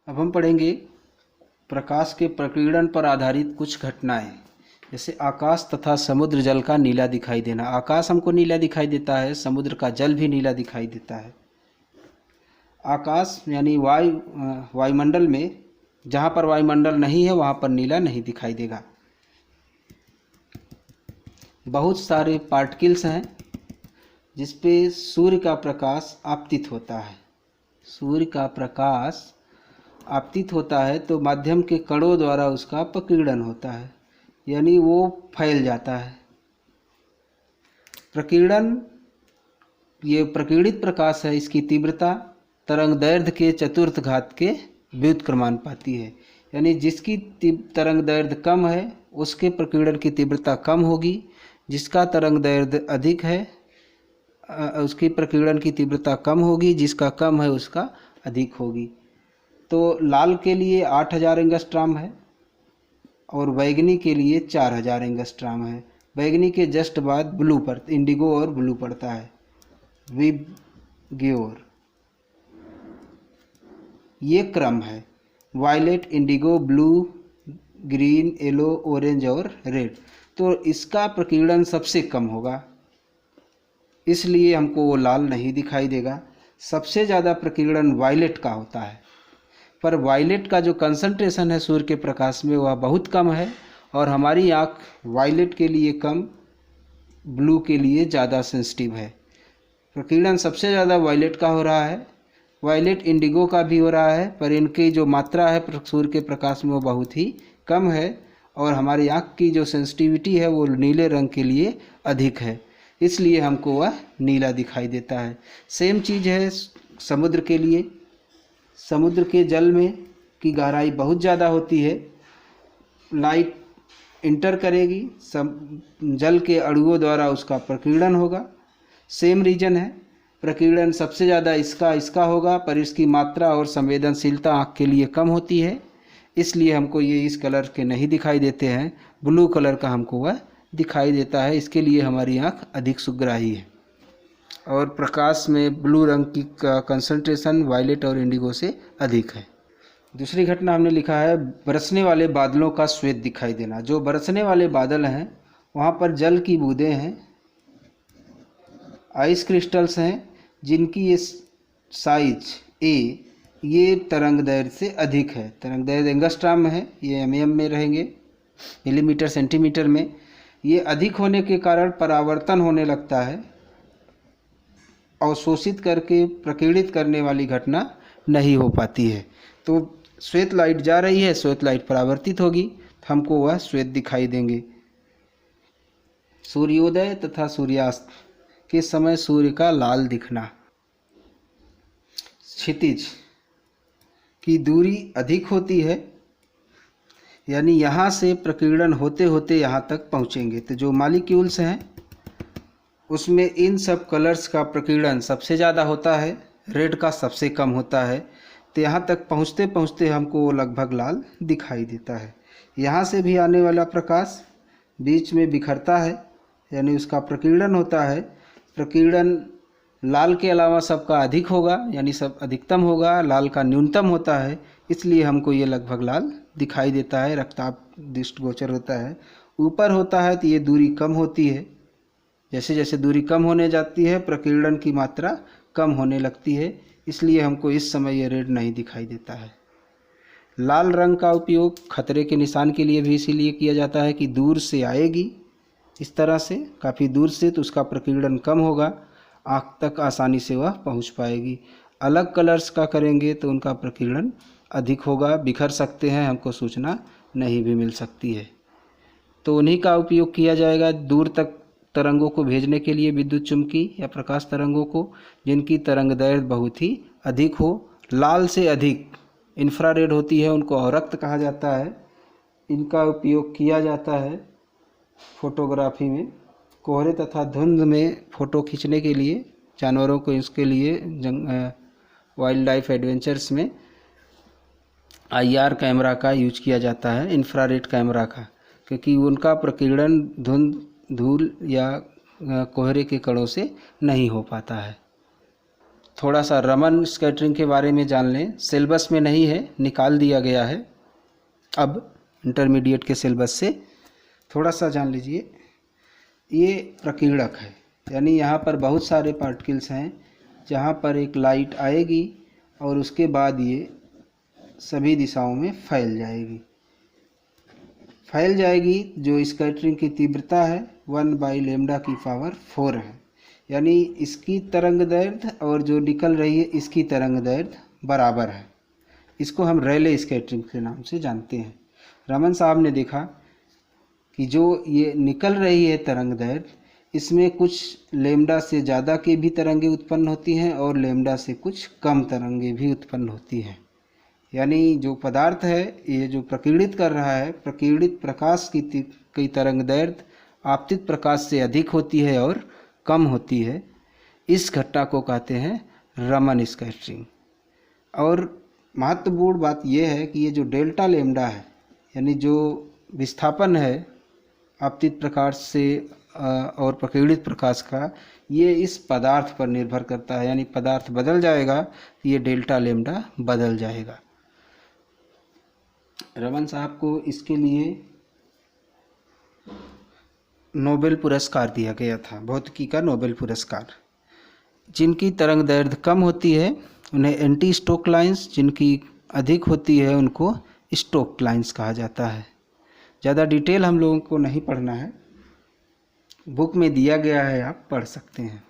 अब हम पढ़ेंगे प्रकाश के प्रकीर्णन पर आधारित कुछ घटनाएं। जैसे आकाश तथा समुद्र जल का नीला दिखाई देना। आकाश हमको नीला दिखाई देता है, समुद्र का जल भी नीला दिखाई देता है। आकाश यानी वायुमंडल में जहाँ पर वायुमंडल नहीं है वहाँ पर नीला नहीं दिखाई देगा। बहुत सारे पार्टिकल्स हैं जिस पे सूर्य का प्रकाश आपतित होता है। सूर्य का प्रकाश आपतित होता है तो माध्यम के कणों द्वारा उसका प्रकीर्णन होता है, यानी वो फैल जाता है। प्रकीर्णन, ये प्रकीर्णित प्रकाश है, इसकी तीव्रता तरंगदैर्घ्य के चतुर्थ घात के व्युत्क्रमानुपाती है। यानी जिसकी तरंगदैर्घ्य कम है उसके प्रकीर्णन की तीव्रता कम होगी, जिसका तरंगदैर्घ्य अधिक है उसकी प्रकीर्णन की तीव्रता कम होगी, जिसका कम है उसका अधिक होगी। तो लाल के लिए 8000 एंगस्ट्राम है और बैगनी के लिए 4000 एंगस्ट्राम है। बैगनी के जस्ट बाद ब्लू पर इंडिगो और ब्लू पड़ता है, विबग्योर। ये क्रम है, violet, indigo, blue, green, yellow, orange और रेड। तो इसका प्रकीर्णन सबसे कम होगा, इसलिए हमको वो लाल नहीं दिखाई देगा। सबसे ज़्यादा प्रकीर्णन वायलेट का होता है, पर वायलेट का जो कंसंट्रेशन है सूर्य के प्रकाश में वह बहुत कम है और हमारी आँख वायलेट के लिए कम, ब्लू के लिए ज़्यादा सेंसिटिव है। प्रकीर्णन सबसे ज़्यादा वायलेट का हो रहा है, वायलेट इंडिगो का भी हो रहा है, पर इनकी जो मात्रा है सूर्य के प्रकाश में वो बहुत ही कम है और हमारी आँख की जो सेंसिटिविटी है वो नीले रंग के लिए अधिक है, इसलिए हमको वह नीला दिखाई देता है। सेम चीज़ है समुद्र के लिए। समुद्र के जल में की गहराई बहुत ज़्यादा होती है, लाइट इंटर करेगी, जल के अणुओं द्वारा उसका प्रकीर्णन होगा। सेम रीजन है, प्रकीर्णन सबसे ज़्यादा इसका होगा, पर इसकी मात्रा और संवेदनशीलता आँख के लिए कम होती है, इसलिए हमको ये इस कलर के नहीं दिखाई देते हैं। ब्लू कलर का हमको वह दिखाई देता है, इसके लिए हमारी आँख अधिक सुग्राही है और प्रकाश में ब्लू रंग की कंसंट्रेशन वायलेट और इंडिगो से अधिक है। दूसरी घटना हमने लिखा है बरसने वाले बादलों का श्वेत दिखाई देना। जो बरसने वाले बादल हैं वहाँ पर जल की बूंदें हैं, आइस क्रिस्टल्स हैं, जिनकी ये साइज ए ये तरंगदैर्घ्य से अधिक है। तरंगदैर्घ्य एंगस्ट्राम में है, ये एमएम में रहेंगे, मिलीमीटर सेंटीमीटर में। ये अधिक होने के कारण परावर्तन होने लगता है, अवशोषित करके प्रकीर्णित करने वाली घटना नहीं हो पाती है। तो श्वेत लाइट जा रही है, श्वेत लाइट परावर्तित होगी, हमको वह श्वेत दिखाई देंगे। सूर्योदय तथा सूर्यास्त के समय सूर्य का लाल दिखना। क्षितिज की दूरी अधिक होती है, यानी यहाँ से प्रकीर्णन होते होते यहाँ तक पहुँचेंगे। तो जो मॉलिक्यूल्स हैं उसमें इन सब कलर्स का प्रकीर्णन सबसे ज़्यादा होता है, रेड का सबसे कम होता है। तो यहाँ तक पहुँचते पहुँचते हमको लगभग लाल दिखाई देता है। यहाँ से भी आने वाला प्रकाश बीच में बिखरता है, यानी उसका प्रकीर्णन होता है। प्रकीर्णन लाल के अलावा सबका अधिक होगा, यानी सब अधिकतम होगा, लाल का न्यूनतम होता है, इसलिए हमको ये लगभग लाल दिखाई देता है, रक्ताभ दृष्टिगोचर होता है। ऊपर होता है तो ये दूरी कम होती है, जैसे जैसे दूरी कम होने जाती है प्रकीर्णन की मात्रा कम होने लगती है, इसलिए हमको इस समय ये रेड नहीं दिखाई देता है। लाल रंग का उपयोग खतरे के निशान के लिए भी इसीलिए किया जाता है कि दूर से आएगी, इस तरह से काफ़ी दूर से, तो उसका प्रकीर्णन कम होगा, आँख तक आसानी से वह पहुँच पाएगी। अलग कलर्स का करेंगे तो उनका प्रकीर्णन अधिक होगा, बिखर सकते हैं, हमको सूचना नहीं भी मिल सकती है। तो उन्हीं का उपयोग किया जाएगा दूर तक तरंगों को भेजने के लिए, विद्युत चुम्बकी या प्रकाश तरंगों को, जिनकी तरंगदैर्घ्य बहुत ही अधिक हो। लाल से अधिक इंफ्रारेड होती है, उनको अवरक्त कहा जाता है। इनका उपयोग किया जाता है फोटोग्राफी में, कोहरे तथा धुंध में फ़ोटो खींचने के लिए, जानवरों को इसके लिए वाइल्ड लाइफ एडवेंचर्स में IR कैमरा का यूज किया जाता है, इंफ्रारेड कैमरा का, क्योंकि उनका प्रकीर्णन धूल या कोहरे के कणों से नहीं हो पाता है। थोड़ा सा रमन स्कैटरिंग के बारे में जान लें। सिलेबस में नहीं है, निकाल दिया गया है अब इंटरमीडिएट के सिलेबस से, थोड़ा सा जान लीजिए। ये प्रकीर्णक है, यानी यहाँ पर बहुत सारे पार्टिकल्स हैं जहाँ पर एक लाइट आएगी और उसके बाद ये सभी दिशाओं में फैल जाएगी। जो स्कैटरिंग की तीव्रता है 1/λ⁴ है, यानी इसकी तरंग दैर्ध्य और जो निकल रही है इसकी तरंग दैर्ध्य बराबर है। इसको हम रेले स्कैटरिंग के नाम से जानते हैं। रमन साहब ने देखा कि जो ये निकल रही है तरंग दैर्ध्य, इसमें कुछ लैम्डा से ज़्यादा की भी तरंगें उत्पन्न होती हैं और लैम्डा से कुछ कम तरंगें भी उत्पन्न होती हैं। यानी जो पदार्थ है ये जो प्रकीर्णित कर रहा है, प्रकीर्णित प्रकाश की तरंग दैर्ध्य आपतित प्रकाश से अधिक होती है और कम होती है। इस घटना को कहते हैं रमन स्कैटरिंग। और महत्वपूर्ण बात यह है कि ये जो डेल्टा लैम्डा है, यानी जो विस्थापन है आपतित प्रकाश से और प्रकीर्णित प्रकाश का, ये इस पदार्थ पर निर्भर करता है। यानी पदार्थ बदल जाएगा तो ये डेल्टा लैम्डा बदल जाएगा। रमन साहब को इसके लिए नोबेल पुरस्कार दिया गया था, भौतिकी का नोबेल पुरस्कार। जिनकी तरंग दैर्ध्य कम होती है उन्हें एंटी स्टोक लाइन्स, जिनकी अधिक होती है उनको स्टोक लाइन्स कहा जाता है। ज़्यादा डिटेल हम लोगों को नहीं पढ़ना है, बुक में दिया गया है, आप पढ़ सकते हैं।